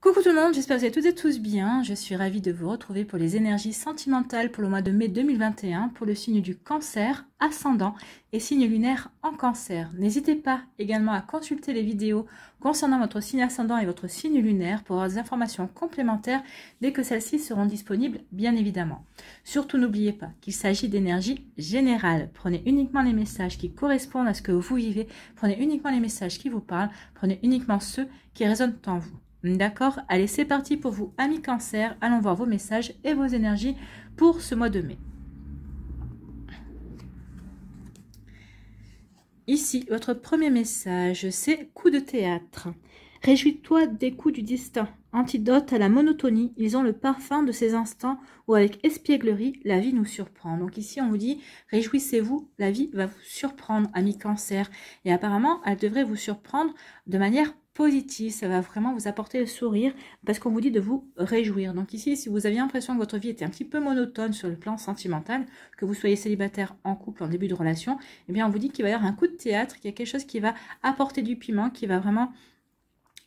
Coucou tout le monde, j'espère que vous allez toutes et tous bien. Je suis ravie de vous retrouver pour les énergies sentimentales pour le mois de mai 2021 pour le signe du cancer, ascendant et signe lunaire en cancer. N'hésitez pas également à consulter les vidéos concernant votre signe ascendant et votre signe lunaire pour avoir des informations complémentaires dès que celles-ci seront disponibles, bien évidemment. Surtout n'oubliez pas qu'il s'agit d'énergie générale. Prenez uniquement les messages qui correspondent à ce que vous vivez, prenez uniquement les messages qui vous parlent, prenez uniquement ceux qui résonnent en vous. D'accord? Allez, c'est parti pour vous, amis cancer. Allons voir vos messages et vos énergies pour ce mois de mai. Ici, votre premier message, c'est coup de théâtre. Réjouis-toi des coups du destin. Antidote à la monotonie, ils ont le parfum de ces instants où avec espièglerie, la vie nous surprend. Donc ici, on vous dit, réjouissez-vous, la vie va vous surprendre, amis cancer. Et apparemment, elle devrait vous surprendre de manière positive, ça va vraiment vous apporter le sourire parce qu'on vous dit de vous réjouir. Donc ici, si vous aviez l'impression que votre vie était un petit peu monotone sur le plan sentimental, que vous soyez célibataire, en couple, en début de relation, eh bien on vous dit qu'il va y avoir un coup de théâtre, qu'il y a quelque chose qui va apporter du piment, qui va vraiment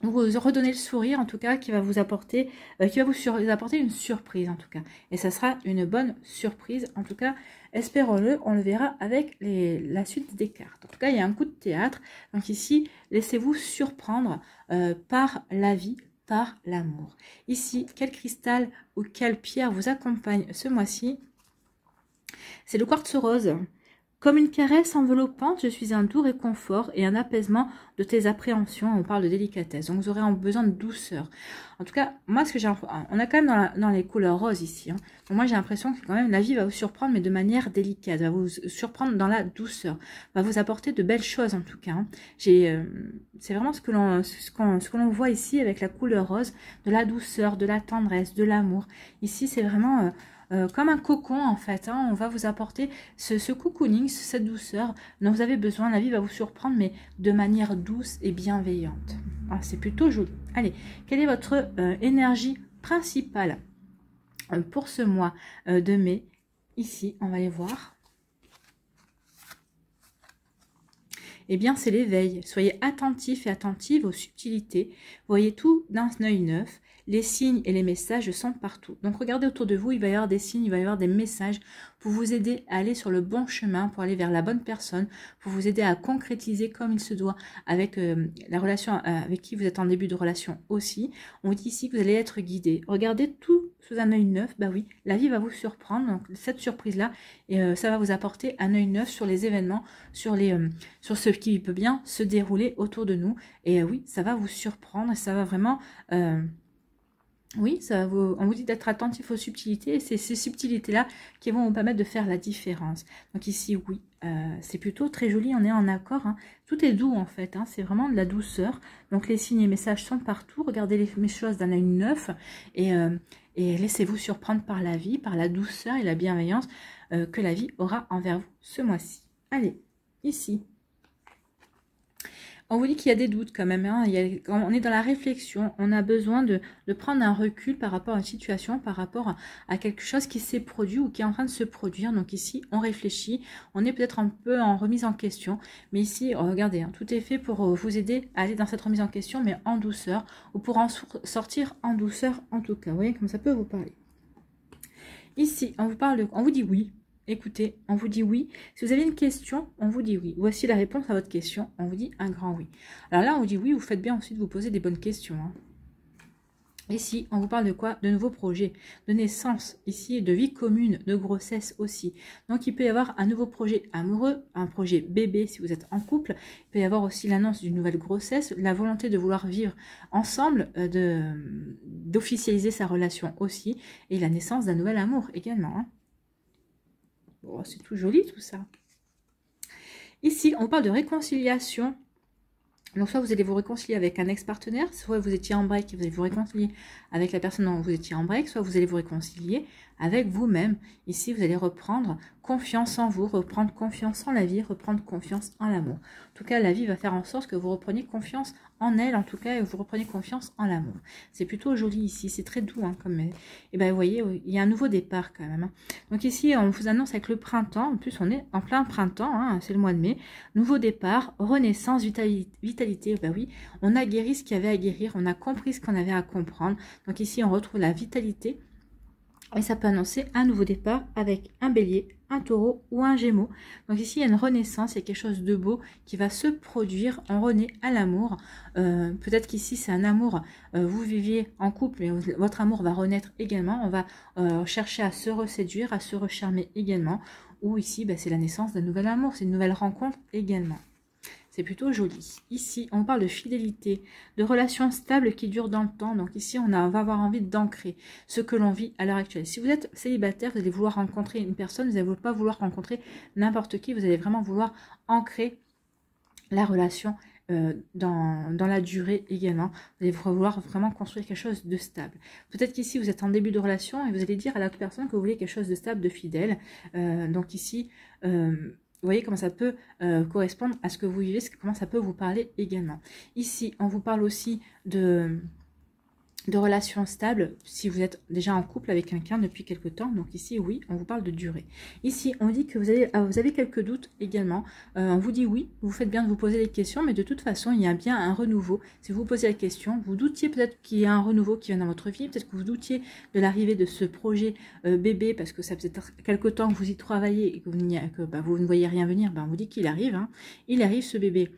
vous redonner le sourire, en tout cas, qui va vous apporter, apporter une surprise, en tout cas. Et ça sera une bonne surprise, en tout cas, espérons-le, on le verra avec la suite des cartes. En tout cas, il y a un coup de théâtre. Donc ici, laissez-vous surprendre par la vie, par l'amour. Ici, quel cristal ou quelle pierre vous accompagne ce mois-ci? C'est le quartz rose. Comme une caresse enveloppante, je suis un doux réconfort et un apaisement de tes appréhensions. On parle de délicatesse, donc vous aurez besoin de douceur. En tout cas, moi, ce que j'ai, on a quand même dans les couleurs roses ici. Donc moi, j'ai l'impression que quand même la vie va vous surprendre, mais de manière délicate, va vous surprendre dans la douceur, va vous apporter de belles choses en tout cas. C'est vraiment ce que l'on voit ici avec la couleur rose, de la douceur, de la tendresse, de l'amour. Ici, c'est vraiment comme un cocon en fait, on va vous apporter ce cocooning, cette douceur dont vous avez besoin. La vie va vous surprendre mais de manière douce et bienveillante. Ah, c'est plutôt joli. Allez, quelle est votre énergie principale pour ce mois de mai? Ici, on va les voir. Eh bien, c'est l'éveil. Soyez attentifs et attentives aux subtilités. Voyez tout d'un œil neuf. Les signes et les messages sont partout. Donc, regardez autour de vous, il va y avoir des signes, il va y avoir des messages pour vous aider à aller sur le bon chemin, pour aller vers la bonne personne, pour vous aider à concrétiser comme il se doit avec la relation avec qui vous êtes en début de relation aussi. On vous dit ici que vous allez être guidé. Regardez tout sous un œil neuf. Bah oui, la vie va vous surprendre. Donc, cette surprise-là, ça va vous apporter un œil neuf sur les événements, sur ce qui peut bien se dérouler autour de nous. Et oui, ça va vous surprendre et ça va vraiment... oui, on vous dit d'être attentif aux subtilités et c'est ces subtilités-là qui vont vous permettre de faire la différence. Donc ici, oui, c'est plutôt très joli, on est en accord. Tout est doux en fait, c'est vraiment de la douceur. Donc les signes et messages sont partout. Regardez les choses d'un œil neuf et laissez-vous surprendre par la vie, par la douceur et la bienveillance que la vie aura envers vous ce mois-ci. Allez, ici. On vous dit qu'il y a des doutes quand même, on est dans la réflexion, on a besoin de prendre un recul par rapport à une situation, par rapport à quelque chose qui s'est produit ou qui est en train de se produire. Donc ici, on réfléchit, on est peut-être un peu en remise en question, mais ici, regardez, tout est fait pour vous aider à aller dans cette remise en question, mais en douceur, ou pour en sortir en douceur en tout cas. Vous voyez comme ça peut vous parler. Ici, on vous dit oui. Écoutez, on vous dit oui. Si vous avez une question, on vous dit oui. Voici la réponse à votre question. On vous dit un grand oui. Alors là, on vous dit oui, vous faites bien ensuite de vous poser des bonnes questions. Ici, on vous parle de quoi? De nouveaux projets, de naissance, ici, de vie commune, de grossesse aussi. Donc, il peut y avoir un nouveau projet amoureux, un projet bébé si vous êtes en couple. Il peut y avoir aussi l'annonce d'une nouvelle grossesse, la volonté de vouloir vivre ensemble, d'officialiser sa relation aussi, et la naissance d'un nouvel amour également. Bon, c'est tout joli tout ça. Ici, on parle de réconciliation. Donc, soit vous allez vous réconcilier avec un ex-partenaire, soit vous étiez en break et vous allez vous réconcilier avec la personne dont vous étiez en break, soit vous allez vous réconcilier avec vous-même. Ici, vous allez reprendre confiance en vous, reprendre confiance en la vie, reprendre confiance en l'amour. En tout cas, la vie va faire en sorte que vous repreniez confiance en elle, en tout cas, et vous reprenez confiance en l'amour. C'est plutôt joli ici, c'est très doux, hein, comme... Et ben, vous voyez, il y a un nouveau départ quand même. Hein. Donc ici, on vous annonce avec le printemps, en plus on est en plein printemps, hein, c'est le mois de mai, nouveau départ, renaissance, vitalité, ben oui, on a guéri ce qu'il y avait à guérir, on a compris ce qu'on avait à comprendre. Donc ici, on retrouve la vitalité, et ça peut annoncer un nouveau départ avec un bélier, un taureau ou un gémeau. Donc ici, il y a une renaissance, il y a quelque chose de beau qui va se produire. On renaît à l'amour. Peut-être qu'ici, c'est un amour, vous viviez en couple et votre amour va renaître également. On va chercher à se reséduire, à se recharmer également. Ou ici, ben, c'est la naissance d'un nouvel amour, c'est une nouvelle rencontre également. C'est plutôt joli. Ici, on parle de fidélité, de relations stables qui durent dans le temps. Donc ici, on va avoir envie d'ancrer ce que l'on vit à l'heure actuelle. Si vous êtes célibataire, vous allez vouloir rencontrer une personne, vous n'allez pas vouloir rencontrer n'importe qui, vous allez vraiment vouloir ancrer la relation dans la durée également. Vous allez vouloir vraiment construire quelque chose de stable. Peut-être qu'ici, vous êtes en début de relation et vous allez dire à l'autre personne que vous voulez quelque chose de stable, de fidèle. Donc ici... vous voyez comment ça peut correspondre à ce que vous vivez, comment ça peut vous parler également. Ici, on vous parle aussi de relations stables, si vous êtes déjà en couple avec quelqu'un depuis quelque temps. Donc ici, oui, on vous parle de durée. Ici, on dit que vous avez quelques doutes également. On vous dit oui, vous faites bien de vous poser des questions, mais de toute façon, il y a bien un renouveau. Si vous vous posez la question, vous doutiez peut-être qu'il y a un renouveau qui vient dans votre vie, peut-être que vous doutiez de l'arrivée de ce projet bébé, parce que ça faisait quelque temps que vous y travaillez et que vous ne voyez rien venir, on vous dit qu'il arrive. Hein. Il arrive ce bébé.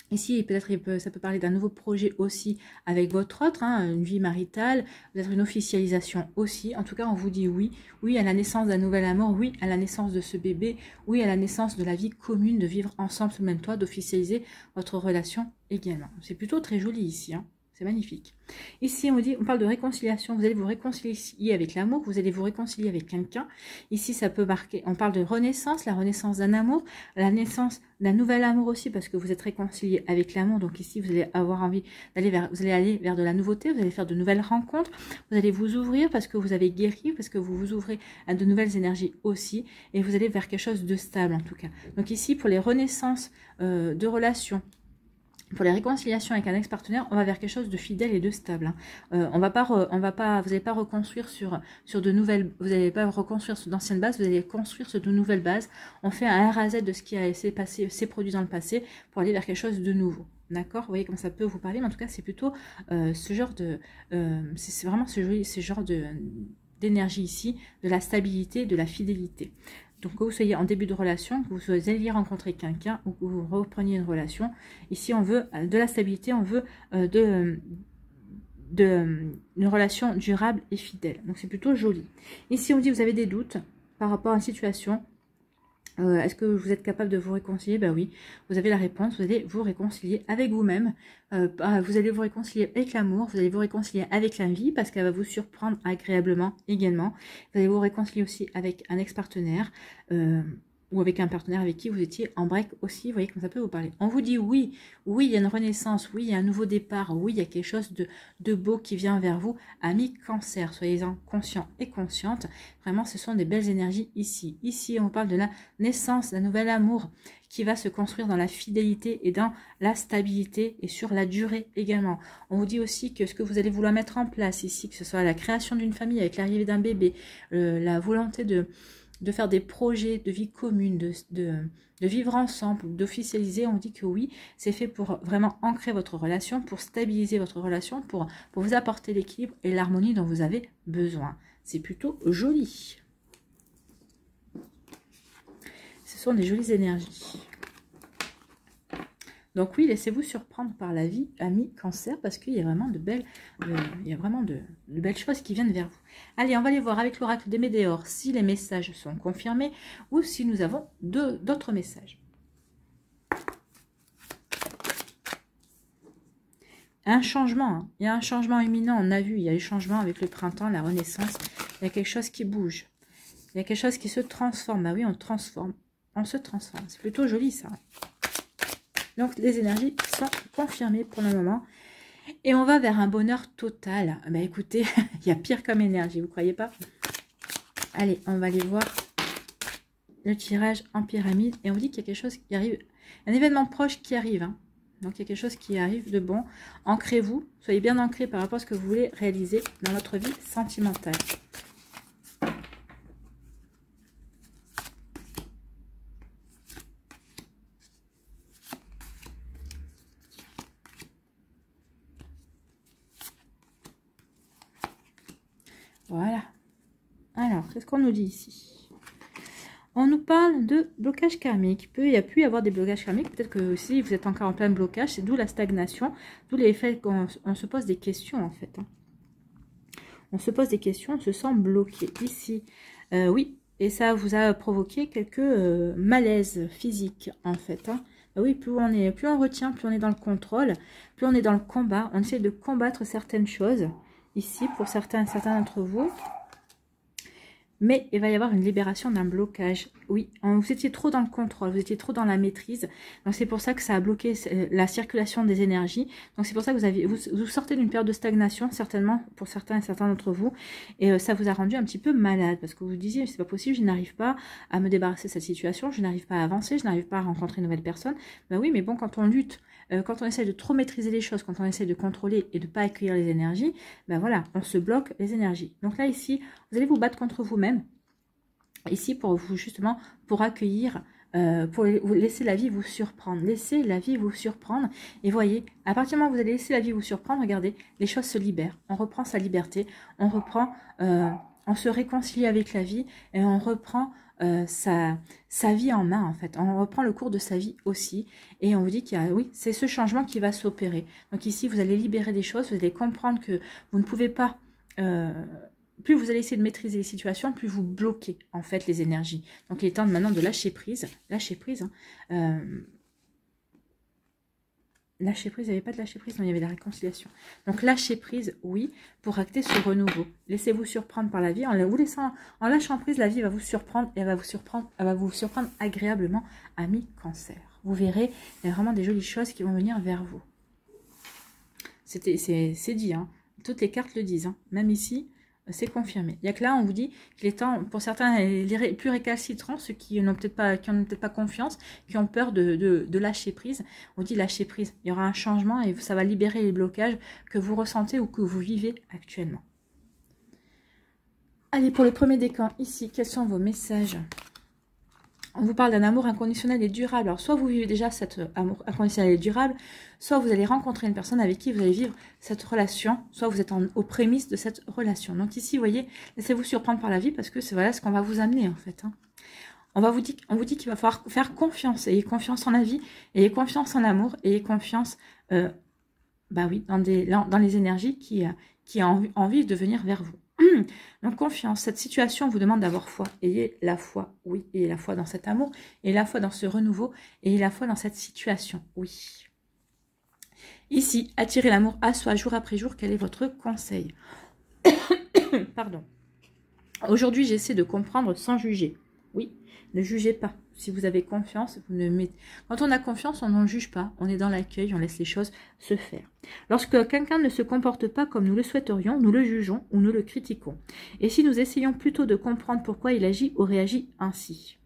Ici, peut-être ça peut parler d'un nouveau projet aussi avec votre autre, hein, une vie maritale, peut-être une officialisation aussi. En tout cas, on vous dit oui. Oui à la naissance d'un nouvel amour, oui à la naissance de ce bébé, oui à la naissance de la vie commune, de vivre ensemble sous le même toit, d'officialiser votre relation également. C'est plutôt très joli ici, hein. C'est magnifique. Ici, on parle de réconciliation. Vous allez vous réconcilier avec l'amour. Vous allez vous réconcilier avec quelqu'un. Ici, ça peut marquer. On parle de renaissance, la renaissance d'un amour, la naissance d'un nouvel amour aussi, parce que vous êtes réconcilié avec l'amour. Donc ici, vous allez avoir envie d'aller vous allez aller vers de la nouveauté. Vous allez faire de nouvelles rencontres. Vous allez vous ouvrir parce que vous avez guéri, parce que vous vous ouvrez à de nouvelles énergies aussi, et vous allez vers quelque chose de stable en tout cas. Donc ici, pour les renaissances de relations. Pour les réconciliations avec un ex-partenaire, on va vers quelque chose de fidèle et de stable. Hein. Vous n'allez pas reconstruire sur de nouvelles, vous n'allez pas reconstruire sur d'anciennes bases, vous allez construire sur de nouvelles bases. On fait un R à Z de ce qui s'est produit dans le passé pour aller vers quelque chose de nouveau. D'accord? Vous voyez comment ça peut vous parler, mais en tout cas, c'est plutôt ce genre de, c'est vraiment ce genre d'énergie ici, de la stabilité, de la fidélité. Donc, que vous soyez en début de relation, que vous alliez rencontrer quelqu'un ou que vous repreniez une relation, ici on veut de la stabilité, on veut une relation durable et fidèle. Donc, c'est plutôt joli. Ici, on dit que vous avez des doutes par rapport à une situation. Est-ce que vous êtes capable de vous réconcilier? Ben oui, vous avez la réponse, vous allez vous réconcilier avec vous-même, vous allez vous réconcilier avec l'amour, vous allez vous réconcilier avec la vie parce qu'elle va vous surprendre agréablement également. Vous allez vous réconcilier aussi avec un ex-partenaire ou avec un partenaire avec qui vous étiez en break aussi, vous voyez comme ça peut vous parler. On vous dit oui, oui, il y a une renaissance, oui, il y a un nouveau départ, oui, il y a quelque chose de beau qui vient vers vous. Amis Cancer, soyez-en conscients et conscientes. Vraiment, ce sont des belles énergies ici. Ici, on parle de la naissance d'un nouvel amour qui va se construire dans la fidélité et dans la stabilité et sur la durée également. On vous dit aussi que ce que vous allez vouloir mettre en place ici, que ce soit la création d'une famille avec l'arrivée d'un bébé, la volonté de faire des projets de vie commune, de vivre ensemble, d'officialiser, on dit que oui, c'est fait pour vraiment ancrer votre relation, pour stabiliser votre relation, pour vous apporter l'équilibre et l'harmonie dont vous avez besoin. C'est plutôt joli. Ce sont des jolies énergies. Donc oui, laissez-vous surprendre par la vie, amis Cancer, parce qu'il y a vraiment de belles, belles choses qui viennent vers vous. Allez, on va aller voir avec l'oracle des Médéors si les messages sont confirmés ou si nous avons d'autres messages. Un changement, hein. Il y a un changement imminent, on a vu, il y a eu changement avec le printemps, la renaissance, il y a quelque chose qui bouge. Il y a quelque chose qui se transforme. Ah oui, on transforme, on se transforme. C'est plutôt joli ça. Donc, les énergies sont confirmées pour le moment. Et on va vers un bonheur total. Bah écoutez, il y a pire comme énergie, vous croyez pas? Allez, on va aller voir le tirage en pyramide. Et on vous dit qu'il y a quelque chose qui arrive, un événement proche qui arrive. Hein. Donc, il y a quelque chose qui arrive de bon. Ancrez-vous, soyez bien ancrés par rapport à ce que vous voulez réaliser dans votre vie sentimentale. Voilà. Alors, qu'est-ce qu'on nous dit ici? On nous parle de blocage karmique. Il y a pu y avoir des blocages karmiques. Peut-être que si vous êtes encore en plein blocage, c'est d'où la stagnation, d'où l'effet qu'on se pose des questions en fait. Hein. On se pose des questions, on se sent bloqué. Ici, oui, et ça vous a provoqué quelques malaises physiques en fait. Hein. Oui, plus on retient, plus on est dans le contrôle, plus on est dans le combat. On essaie de combattre certaines choses. Ici, pour certains d'entre vous. Mais il va y avoir une libération d'un blocage. Oui, vous étiez trop dans le contrôle, vous étiez trop dans la maîtrise. Donc c'est pour ça que ça a bloqué la circulation des énergies. Donc c'est pour ça que vous sortez d'une période de stagnation, certainement, pour certains d'entre vous. Et ça vous a rendu un petit peu malade. Parce que vous vous disiez, c'est pas possible, je n'arrive pas à me débarrasser de cette situation, je n'arrive pas à avancer, je n'arrive pas à rencontrer une nouvelle personne. Ben oui, mais bon, quand on lutte, quand on essaie de trop maîtriser les choses, quand on essaie de contrôler et de ne pas accueillir les énergies, ben voilà, on se bloque les énergies. Donc là, ici, vous allez vous battre contre vous-même. Ici, pour vous, justement, pour accueillir, pour laisser la vie vous surprendre. Laissez la vie vous surprendre. Et voyez, à partir du moment où vous allez laisser la vie vous surprendre, regardez, les choses se libèrent. On reprend sa liberté, on reprend, on se réconcilie avec la vie et on reprend sa vie en main en fait. On reprend le cours de sa vie aussi et on vous dit qu'il y a, oui, c'est ce changement qui va s'opérer. Donc ici, vous allez libérer des choses, vous allez comprendre que vous ne pouvez pas... plus vous allez essayer de maîtriser les situations, plus vous bloquez en fait les énergies. Donc il est temps maintenant de lâcher prise. Lâcher prise. Hein. Lâcher prise, il n'y avait pas de lâcher prise, non, il y avait la réconciliation. Donc lâcher prise, oui, pour acter ce renouveau. Laissez-vous surprendre par la vie. En lâchant prise, la vie va vous surprendre et elle va vous surprendre agréablement, ami Cancer. Vous verrez, il y a vraiment des jolies choses qui vont venir vers vous. C'est dit, hein. Toutes les cartes le disent, hein. Même ici. C'est confirmé. Il n'y a que là, on vous dit qu'il est temps, pour certains, les plus récalcitrants, ceux qui n'ont peut-être pas confiance, qui ont peur de lâcher prise. On dit lâcher prise. Il y aura un changement et ça va libérer les blocages que vous ressentez ou que vous vivez actuellement. Allez, pour le premier décan, ici, quels sont vos messages ? On vous parle d'un amour inconditionnel et durable. Alors, soit vous vivez déjà cet amour inconditionnel et durable, soit vous allez rencontrer une personne avec qui vous allez vivre cette relation, soit vous êtes aux prémices de cette relation. Donc ici, vous voyez, laissez-vous surprendre par la vie parce que c'est voilà ce qu'on va vous amener en fait. Hein. On vous dit qu'il va falloir faire confiance. Ayez confiance en la vie, ayez confiance en l'amour, ayez confiance bah oui, dans les énergies qui ont envie de venir vers vous. Donc confiance, cette situation vous demande d'avoir foi. Ayez la foi, oui, ayez la foi dans cet amour, ayez la foi dans ce renouveau, ayez la foi dans cette situation, oui. Ici, attirez l'amour à soi jour après jour, quel est votre conseil? Pardon. Aujourd'hui, j'essaie de comprendre sans juger. Oui, ne jugez pas. Si vous avez confiance, vous ne mettez... Quand on a confiance, on n'en juge pas. On est dans l'accueil, on laisse les choses se faire. Lorsque quelqu'un ne se comporte pas comme nous le souhaiterions, nous le jugeons ou nous le critiquons. Et si nous essayons plutôt de comprendre pourquoi il agit ou réagit ainsi?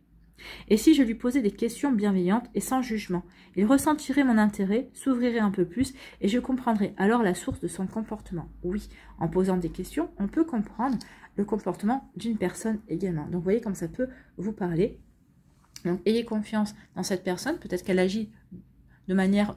Et si je lui posais des questions bienveillantes et sans jugement, il ressentirait mon intérêt, s'ouvrirait un peu plus et je comprendrais alors la source de son comportement. Oui, en posant des questions, on peut comprendre le comportement d'une personne également. Donc, vous voyez comme ça peut vous parler. Donc, ayez confiance dans cette personne. Peut-être qu'elle agit de manière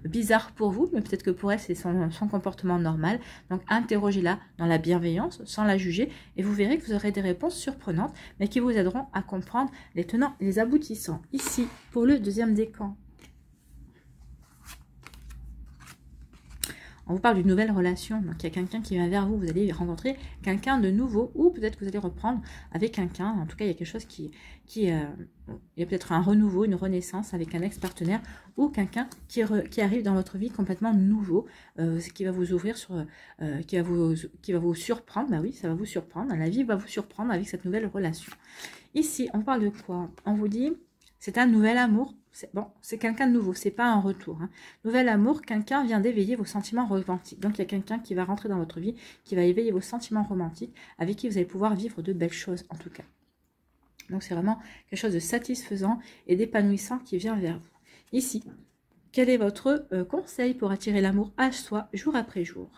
bizarre pour vous, mais peut-être que pour elle, c'est son comportement normal. Donc, interrogez-la dans la bienveillance, sans la juger, et vous verrez que vous aurez des réponses surprenantes, mais qui vous aideront à comprendre les tenants et les aboutissants. Ici, pour le deuxième décan. On vous parle d'une nouvelle relation, donc il y a quelqu'un qui vient vers vous, vous allez rencontrer quelqu'un de nouveau, ou peut-être que vous allez reprendre avec quelqu'un, en tout cas il y a quelque chose il y a peut-être un renouveau, une renaissance avec un ex-partenaire, ou quelqu'un qui arrive dans votre vie complètement nouveau, qui va vous ouvrir qui va vous surprendre, bah oui, ça va vous surprendre, la vie va vous surprendre avec cette nouvelle relation. Ici, on parle de quoi? On vous dit, c'est un nouvel amour bon, c'est quelqu'un de nouveau, c'est pas un retour. Hein. Nouvel amour, quelqu'un vient d'éveiller vos sentiments romantiques. Donc, il y a quelqu'un qui va rentrer dans votre vie, qui va éveiller vos sentiments romantiques, avec qui vous allez pouvoir vivre de belles choses, en tout cas. Donc, c'est vraiment quelque chose de satisfaisant et d'épanouissant qui vient vers vous. Ici, quel est votre conseil pour attirer l'amour à soi jour après jour?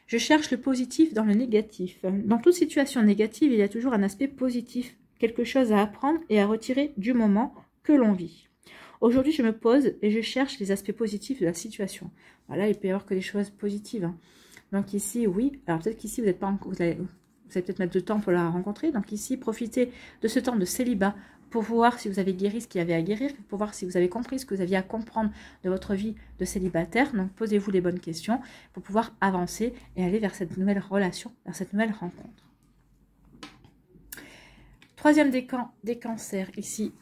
Je cherche le positif dans le négatif. Dans toute situation négative, il y a toujours un aspect positif, quelque chose à apprendre et à retirer du moment que l'on vit. Aujourd'hui, je me pose et je cherche les aspects positifs de la situation. Voilà, il peut y avoir que des choses positives. Hein. Donc ici, oui. Alors peut-être qu'ici, vous allez peut-être mettre du temps pour la rencontrer. Donc ici, profitez de ce temps de célibat pour voir si vous avez guéri ce qu'il y avait à guérir, pour voir si vous avez compris ce que vous aviez à comprendre de votre vie de célibataire. Donc posez-vous les bonnes questions pour pouvoir avancer et aller vers cette nouvelle relation, vers cette nouvelle rencontre. Troisième des cancers, ici,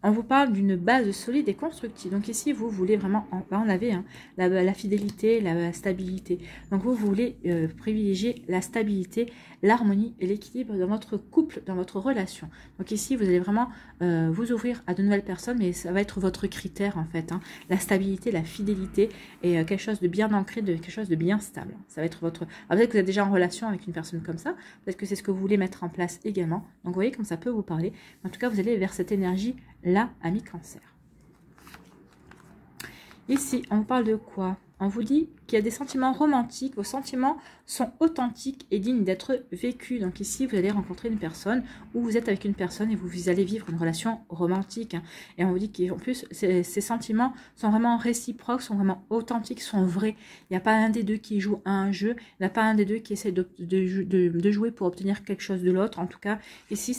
on vous parle d'une base solide et constructive. Donc ici, vous voulez vraiment, on avait hein, la fidélité, la stabilité. Donc vous voulez privilégier la stabilité, l'harmonie et l'équilibre dans votre couple, dans votre relation. Donc ici, vous allez vraiment vous ouvrir à de nouvelles personnes, mais ça va être votre critère en fait. Hein. La stabilité, la fidélité et quelque chose de bien ancré, quelque chose de bien stable. Ça va être votre... Alors peut-être que vous êtes déjà en relation avec une personne comme ça, peut-être que c'est ce que vous voulez mettre en place également. Donc vous voyez comme ça peut vous parler. En tout cas, vous allez vers cette énergie là, ami cancer. Ici, on vous parle de quoi? On vous dit qu'il y a des sentiments romantiques, vos sentiments sont authentiques et dignes d'être vécus. Donc ici, vous allez rencontrer une personne ou vous êtes avec une personne et vous allez vivre une relation romantique. Hein. Et on vous dit qu'en plus, ces sentiments sont vraiment réciproques, sont vraiment authentiques, sont vrais. Il n'y a pas un des deux qui joue à un jeu, il n'y a pas un des deux qui essaie de jouer pour obtenir quelque chose de l'autre. En tout cas, ici,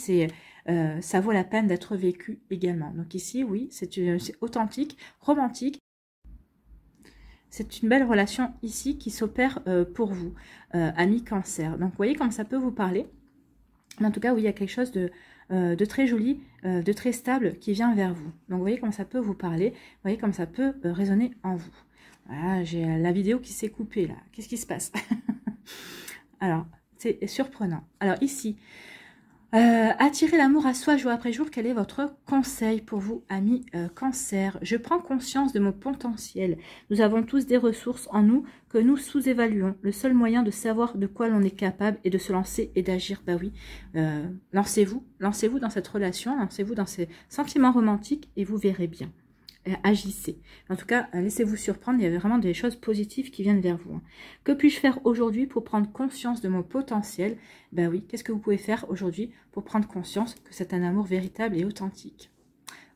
ça vaut la peine d'être vécu également. Donc ici, oui, c'est authentique, romantique. C'est une belle relation ici qui s'opère pour vous, ami cancer. Donc, vous voyez comme ça peut vous parler. En tout cas, oui, il y a quelque chose de très joli, de très stable qui vient vers vous. Donc, vous voyez comme ça peut vous parler. Vous voyez comme ça peut résonner en vous. Voilà, j'ai la vidéo qui s'est coupée là. Qu'est-ce qui se passe? Alors, c'est surprenant. Alors, ici... attirer l'amour à soi jour après jour, quel est votre conseil pour vous, amis cancer? Je prends conscience de mon potentiel. Nous avons tous des ressources en nous que nous sous-évaluons. Le seul moyen de savoir de quoi l'on est capable est de se lancer et d'agir. Bah oui, lancez-vous dans cette relation, lancez-vous dans ces sentiments romantiques et vous verrez bien. Agissez. En tout cas, laissez-vous surprendre, il y a vraiment des choses positives qui viennent vers vous. Hein. Que puis-je faire aujourd'hui pour prendre conscience de mon potentiel? Ben oui, qu'est-ce que vous pouvez faire aujourd'hui pour prendre conscience que c'est un amour véritable et authentique?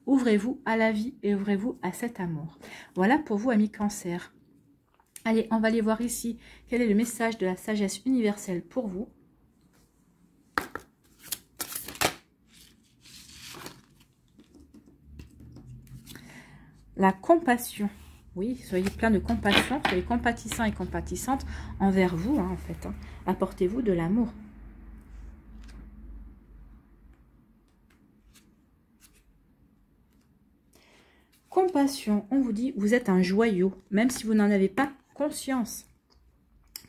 Ouvrez-vous à la vie et ouvrez-vous à cet amour. Voilà pour vous, amis cancer. Allez, on va aller voir ici quel est le message de la sagesse universelle pour vous. La compassion. Oui, soyez plein de compassion, soyez compatissants et compatissantes envers vous, hein, en fait. Hein. Apportez-vous de l'amour. Compassion, on vous dit, vous êtes un joyau, même si vous n'en avez pas conscience.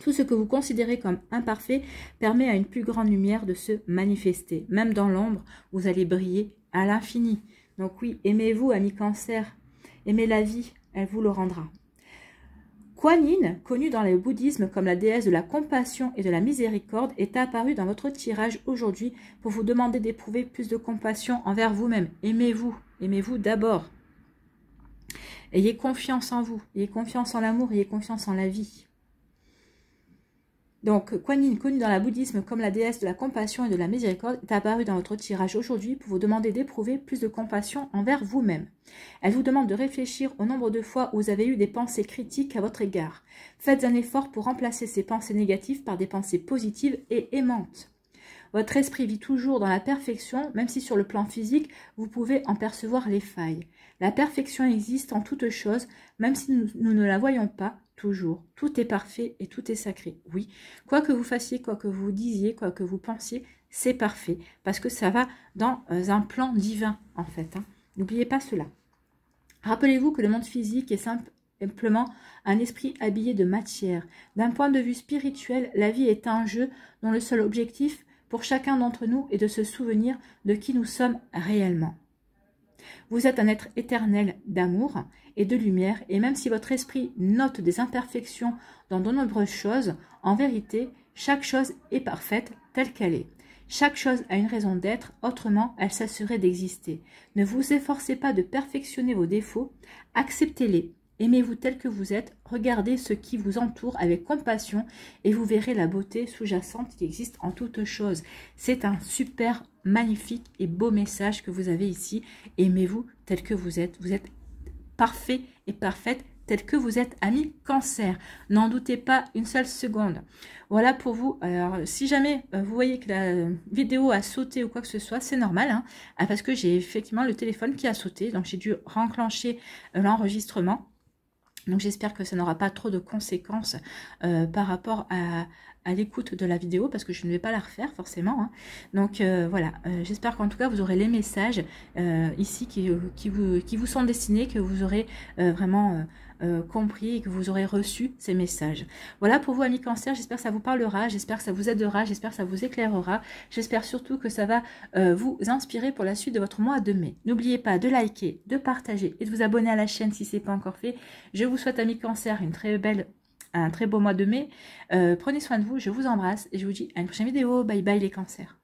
Tout ce que vous considérez comme imparfait permet à une plus grande lumière de se manifester. Même dans l'ombre, vous allez briller à l'infini. Donc oui, aimez-vous, ami cancer. Aimez la vie, elle vous le rendra. Kuan Yin, connue dans le bouddhisme comme la déesse de la compassion et de la miséricorde, est apparue dans votre tirage aujourd'hui pour vous demander d'éprouver plus de compassion envers vous-même. Aimez-vous, aimez-vous d'abord. Ayez confiance en vous, ayez confiance en l'amour, ayez confiance en la vie. Donc, Kuan Yin, connue dans le bouddhisme comme la déesse de la compassion et de la miséricorde, est apparue dans votre tirage aujourd'hui pour vous demander d'éprouver plus de compassion envers vous-même. Elle vous demande de réfléchir au nombre de fois où vous avez eu des pensées critiques à votre égard. Faites un effort pour remplacer ces pensées négatives par des pensées positives et aimantes. Votre esprit vit toujours dans la perfection, même si sur le plan physique, vous pouvez en percevoir les failles. La perfection existe en toutes choses, même si nous ne la voyons pas toujours. Tout est parfait et tout est sacré. Oui, quoi que vous fassiez, quoi que vous disiez, quoi que vous pensiez, c'est parfait, parce que ça va dans un plan divin, en fait. Hein. N'oubliez pas cela. Rappelez-vous que le monde physique est simplement un esprit habillé de matière. D'un point de vue spirituel, la vie est un jeu dont le seul objectif pour chacun d'entre nous est de se souvenir de qui nous sommes réellement. Vous êtes un être éternel d'amour et de lumière, et même si votre esprit note des imperfections dans de nombreuses choses, en vérité, chaque chose est parfaite telle qu'elle est. Chaque chose a une raison d'être, autrement elle cesserait d'exister. Ne vous efforcez pas de perfectionner vos défauts, acceptez-les. Aimez-vous tel que vous êtes, regardez ce qui vous entoure avec compassion et vous verrez la beauté sous-jacente qui existe en toute chose. C'est un super, magnifique et beau message que vous avez ici. Aimez-vous tel que vous êtes parfait et parfaite tel que vous êtes, ami Cancer. N'en doutez pas une seule seconde. Voilà pour vous. Alors, si jamais vous voyez que la vidéo a sauté ou quoi que ce soit, c'est normal, hein, parce que j'ai effectivement le téléphone qui a sauté, donc j'ai dû renclencher l'enregistrement. Donc j'espère que ça n'aura pas trop de conséquences par rapport à l'écoute de la vidéo, parce que je ne vais pas la refaire forcément. Hein. Donc voilà, j'espère qu'en tout cas vous aurez les messages ici qui vous sont destinés, que vous aurez vraiment compris et que vous aurez reçu ces messages. Voilà pour vous, amis Cancer, j'espère que ça vous parlera, j'espère que ça vous aidera, j'espère que ça vous éclairera, j'espère surtout que ça va vous inspirer pour la suite de votre mois de mai. N'oubliez pas de liker, de partager et de vous abonner à la chaîne si ce n'est pas encore fait. Je vous souhaite, amis Cancer, un très beau mois de mai. Prenez soin de vous, je vous embrasse et je vous dis à une prochaine vidéo. Bye bye les Cancers.